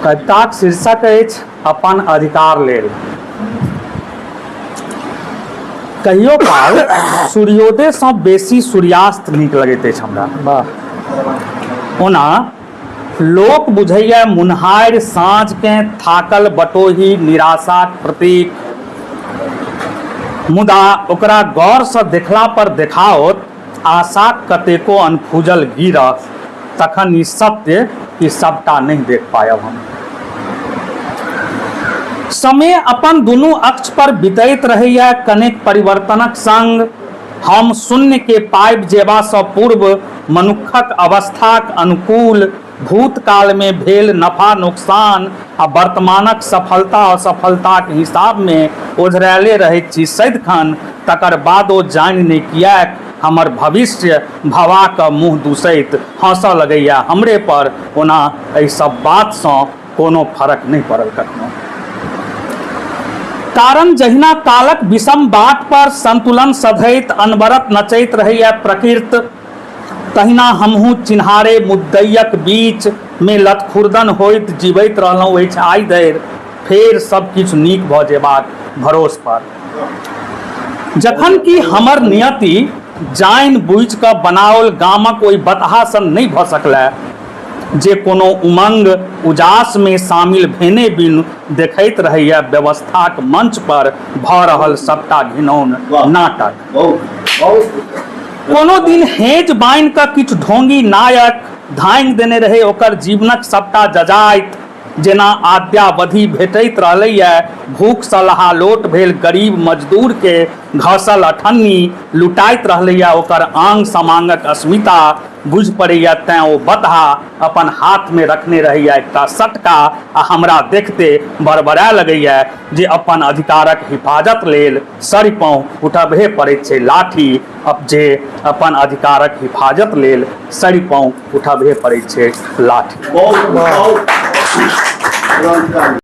कविताक शीर्षक अछि अपन अधिकार लेल। कहियो काल सूर्योदयसँ बेसी सूर्यास्त नीक लगैत अछि हमरा। ओना लोक बुझैया मुन्हारि साँझकेँ थाकल बटोही निराशाक प्रतीक, मुदा ओकरा गौरसँ देखला पर देखाओत आशाक कतेको अनफूजल गिरह, तखन ई सत्य कि सबटा नहीं देख पायब हम। समय अपन दुनू अक्ष पर बितैत रहैया कनेक परिवर्तनक संग। हम शून्य के पाबि जेबासँ पूर्व मनुखक अवस्थाक अनुकूल भूतकाल में भेल नफा नुकसान आ वर्तमानक सफलता असफलताक हिसाब में ओझरायले रहैत छी सदिखन। तकर बाद ओ जानि नहि किएक हमर भविष्य भवाक मुँह दुसैत हँसऽ लगैया हमरे पर। ओना एहि सब बातसँ कोनो फर्क नहीं पड़ल कखनो। कारण जहिना कालक विषम बाट पर संतुलन सधैत अनवरत नचैत रहैया प्रकृति, तहिना हमहूँ चिन्हारे मुद्दैयक बीच में लथखुर्दन होइत जीवैत रहलहुँ अछि आइ धरि, फेर सब किछु नीक भऽ जेबाक भरोस पर। जखन कि हमर नियति जानि बुझि कऽ बनाओल गामक ओहि बतहा सन नहि भऽ सकलै जे कोनो उमंग उजास में शामिल भेने बिनु देखैत रहैया व्यवस्थाक मंच पर भऽ रहल सबटा घिनौन नाटक। कोनो दिन हेज बान्हि कऽ किछु ढोंगी नायक धांगि देने रहे ओकर जीवनक सबटा जजाइत, जेना आद्यावधि भेटैत रहलैया भूखसँ लहालोट भेल गरीब मजदूर के घसल अठन्नी लुटाइत रहलैया ओकर आंग समांगक अस्मिता। बुझि पड़ैया तैं ओ बतहा अपन हाथ में रखने रहैया एकटा सटका आ हमरा देखते बड़बड़ाय लगैया जे अपन अधिकारक हिफाजत लेल सरिपाँव उठबहे पड़ैत छै लाठी, जे अपन अधिकारक हिफाजत लेल सरिपाँव उठबहे पड़ैत छै लाठी।